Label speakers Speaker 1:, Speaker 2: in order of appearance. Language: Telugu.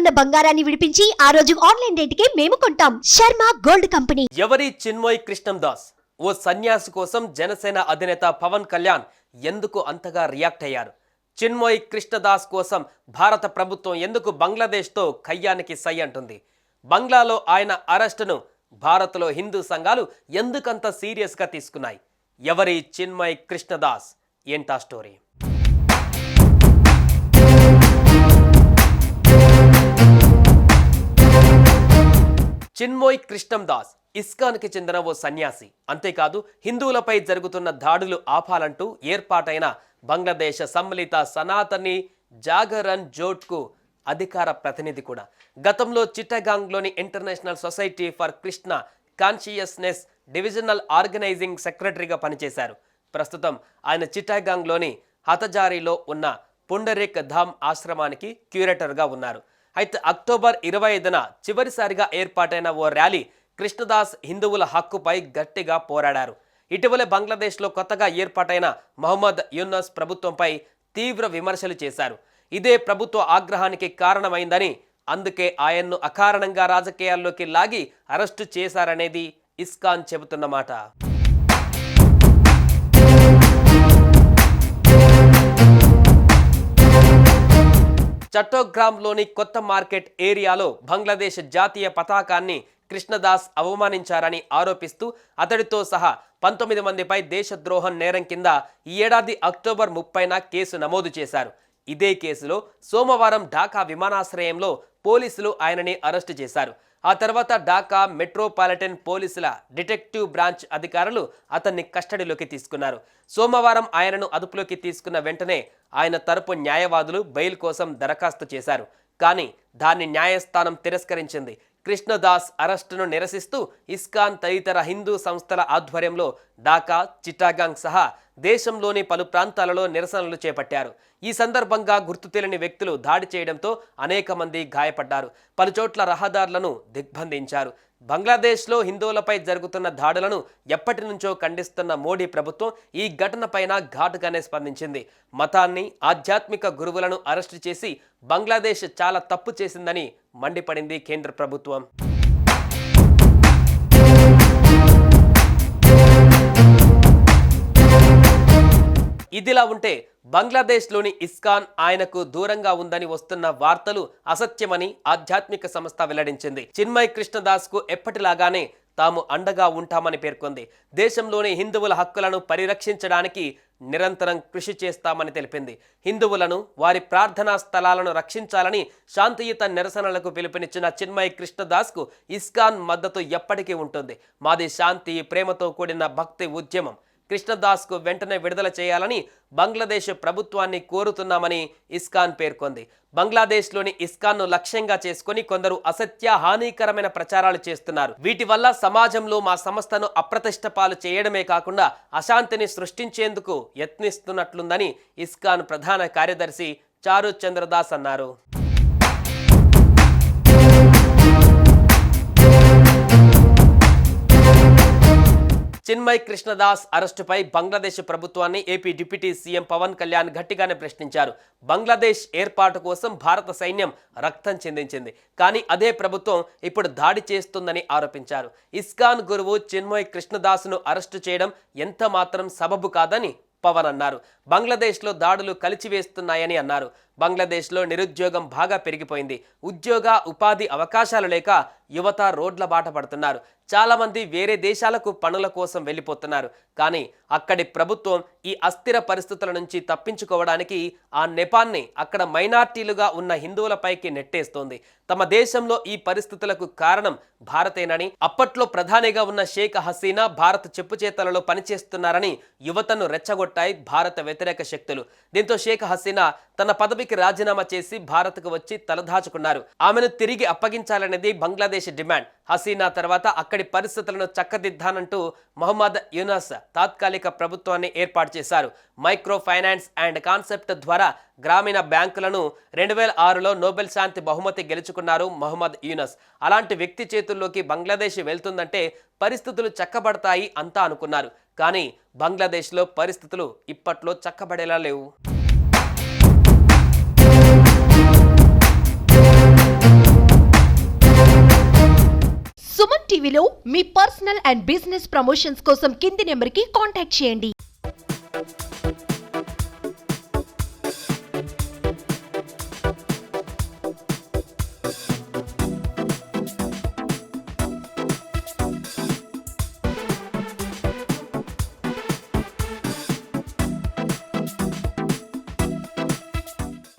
Speaker 1: ఉన్న బంగారాన్ని విడిపించి ఆ రోజు ఆన్లైన్ రేటుకే మేము కొంటాం. Sharma gold company.
Speaker 2: ఎవరి చిన్మయ్ కృష్ణందాస్? ఓ సన్యాసి కోసం జనసేన అధినేత పవన్ కళ్యాణ్ ఎందుకు అంతగా రియాక్ట్ అయ్యారు? చిన్మయ్ కృష్ణదాస్ కోసం భారత ప్రభుత్వం ఎందుకు బంగ్లాదేశ్తో కయ్యానికి సై అంటుంది? బంగ్లాలో ఆయన అరెస్టును భారత్లో హిందూ సంఘాలు ఎందుకంత సీరియస్గా తీసుకున్నాయి? ఎవరి చిన్మయ్ కృష్ణదాస్? ఏంటా స్టోరీ? చిన్మయ్ కృష్ణందాస్ ఇస్కాన్కి చెందిన ఓ సన్యాసి. అంతేకాదు హిందువులపై జరుగుతున్న దాడులు ఆపాలంటూ ఏర్పాటైన బంగ్లాదేశ్ సమ్మిళిత సనాతని జాగరణ్ జోట్కు అధికార ప్రతినిధి కూడా. గతంలో చిట్టగాంగ్లోని international society for Krishna consciousness divisional organizing సెక్రటరీగా పనిచేశారు. ప్రస్తుతం ఆయన చిట్టగాంగ్లోని హతజారీలో ఉన్న పుండరీక్ ధామ్ ఆశ్రమానికి క్యూరేటర్గా ఉన్నారు. అయితే అక్టోబర్ 25న చివరిసారిగా ఏర్పాటైన ఓ ర్యాలీ కృష్ణదాస్ హిందువుల హక్కుపై గట్టిగా పోరాడారు. ఇటీవలే బంగ్లాదేశ్లో కొత్తగా ఏర్పాటైన మహమ్మద్ యూనస్ ప్రభుత్వంపై తీవ్ర విమర్శలు చేశారు. ఇదే ప్రభుత్వ ఆగ్రహానికి కారణమైందని, అందుకే ఆయన్ను అకారణంగా రాజకీయాల్లోకి లాగి అరెస్టు చేశారనేది ఇస్కాన్ చెబుతున్నమాట. చట్టోగ్రామ్లోని కొత్త మార్కెట్ ఏరియాలో బంగ్లాదేశ్ జాతీయ పతాకాన్ని కృష్ణదాస్ అవమానించారని ఆరోపిస్తూ అతడితో సహా 19 మందిపై దేశద్రోహం నేరం కింద ఈ ఏడాది అక్టోబర్ 30న కేసు నమోదు చేశారు. ఇదే కేసులో సోమవారం ఢాకా విమానాశ్రయంలో పోలీసులు ఆయనని అరెస్టు చేశారు. ఆ తర్వాత ఢాకా మెట్రోపాలిటన్ పోలీసుల డిటెక్టివ్ బ్రాంచ్ అధికారులు అతన్ని కస్టడీలోకి తీసుకున్నారు. సోమవారం ఆయనను అదుపులోకి తీసుకున్న వెంటనే ఆయన తరపు న్యాయవాదులు బెయిల్ కోసం దరఖాస్తు చేశారు. కానీ దాన్ని న్యాయస్థానం తిరస్కరించింది. కృష్ణదాస్ అరెస్టును నిరసిస్తూ ఇస్కాన్ తదితర హిందూ సంస్థల ఆధ్వర్యంలో ఢాకా, చిట్టగాంగ్ సహా దేశంలోని పలు ప్రాంతాలలో నిరసనలు చేపట్టారు. ఈ సందర్భంగా గుర్తు తెలియని వ్యక్తులు దాడి చేయడంతో అనేక మంది గాయపడ్డారు. పలుచోట్ల రహదారులను దిగ్బంధించారు. బంగ్లాదేశ్లో హిందువులపై జరుగుతున్న దాడులను ఎప్పటి నుంచో ఖండిస్తున్న మోడీ ప్రభుత్వం ఈ ఘటనపైన ఘాటుగానే స్పందించింది. మతాన్ని, ఆధ్యాత్మిక గురువులను అరెస్టు చేసి బంగ్లాదేశ్ చాలా తప్పు చేసిందని మండిపడింది కేంద్ర ప్రభుత్వం. ఇదిలా ఉంటే బంగ్లాదేశ్లోని ఇస్కాన్ ఆయనకు దూరంగా ఉందని వస్తున్న వార్తలు అసత్యమని ఆధ్యాత్మిక సంస్థ వెల్లడించింది. చిన్మయ్ కృష్ణదాస్ కు ఎప్పటిలాగానే తాము అండగా ఉంటామని పేర్కొంది. దేశంలోని హిందువుల హక్కులను పరిరక్షించడానికి నిరంతరం కృషి చేస్తామని తెలిపింది. హిందువులను, వారి ప్రార్థనా స్థలాలను రక్షించాలని శాంతియుత నిరసనలకు పిలుపునిచ్చిన చిన్మయ్ కృష్ణదాస్ కు ఇస్కాన్ మద్దతు ఎప్పటికీ ఉంటుంది. మాది శాంతి, ప్రేమతో కూడిన భక్తి ఉద్యమం. కృష్ణదాస్ కు వెంటనే విడుదల చేయాలని బంగ్లాదేశ్ ప్రభుత్వాన్ని కోరుతున్నామని ఇస్కాన్ పేర్కొంది. బంగ్లాదేశ్లోని ఇస్కాన్ను లక్ష్యంగా చేసుకుని కొందరు అసత్య, హానికరమైన ప్రచారాలు చేస్తున్నారు. వీటి వల్ల సమాజంలో మా సంస్థను అప్రతిష్ట పాలు చేయడమే కాకుండా అశాంతిని సృష్టించేందుకు యత్నిస్తున్నట్లుందని ఇస్కాన్ ప్రధాన కార్యదర్శి చారు చంద్రదాస్ అన్నారు. చిన్మయ్ కృష్ణదాస్ అరెస్టుపై బంగ్లాదేశ్ ప్రభుత్వాన్ని AP deputy CM Pawan Kalyan గట్టిగానే ప్రశ్నించారు. బంగ్లాదేశ్ ఏర్పాటు కోసం భారత సైన్యం రక్తం చెందించింది, కానీ అదే ప్రభుత్వం ఇప్పుడు దాడి చేస్తుందని ఆరోపించారు. ఇస్కాన్ గురువు చిన్మయ్ కృష్ణదాస్ను అరెస్టు చేయడం ఎంత మాత్రం సబబు కాదని పవన్ అన్నారు. బంగ్లాదేశ్లో దాడులు కలిచివేస్తున్నాయని అన్నారు. బంగ్లాదేశ్లో నిరుద్యోగం బాగా పెరిగిపోయింది. ఉద్యోగ, ఉపాధి అవకాశాలు లేక యువత రోడ్ల బాట పడుతున్నారు. చాలా మంది వేరే దేశాలకు పనుల కోసం వెళ్ళిపోతున్నారు. కానీ అక్కడి ప్రభుత్వం ఈ అస్థిర పరిస్థితుల నుంచి తప్పించుకోవడానికి ఆ నెపాన్ని అక్కడ మైనార్టీలుగా ఉన్న హిందువులపైకి నెట్టేస్తోంది. తమ దేశంలో ఈ పరిస్థితులకు కారణం భారతేనని, అప్పట్లో ప్రధానిగా ఉన్న షేక్ హసీనా భారత్ చెప్పుచేతలలో పనిచేస్తున్నారని యువతను రెచ్చగొట్టాయి భారత వ్యతిరేక శక్తులు. దీంతో షేక్ హసీనా తన పదవికి రాజీనామా చేసి భారత్కు వచ్చి తలదాచుకున్నారు. ఆమెను తిరిగి అప్పగించాలనేది బంగ్లాదేశ్ డిమాండ్. హసీనా తర్వాత అక్కడి పరిస్థితులను చక్కదిద్దానంటూ మహమ్మద్ యూనస్ తాత్కాలిక ప్రభుత్వాన్ని ఏర్పాటు చేశారు. మైక్రో ఫైనాన్స్ అండ్ కాన్సెప్ట్ ద్వారా గ్రామీణ బ్యాంకులను 2006లో నోబెల్ శాంతి బహుమతి గెలుచుకున్నారు మహమ్మద్ యూనస్. అలాంటి వ్యక్తి చేతుల్లోకి బంగ్లాదేశ్ వెళ్తుందంటే పరిస్థితులు చక్కబడతాయి అంతా అనుకున్నారు. కానీ బంగ్లాదేశ్లో పరిస్థితులు ఇప్పట్లో చక్కబడేలా లేవు.
Speaker 1: టీవీలో మీ పర్సనల్ అండ్ బిజినెస్ ప్రమోషన్స్ కోసం కింది నెంబర్కి కాంటాక్ట్ చేయండి.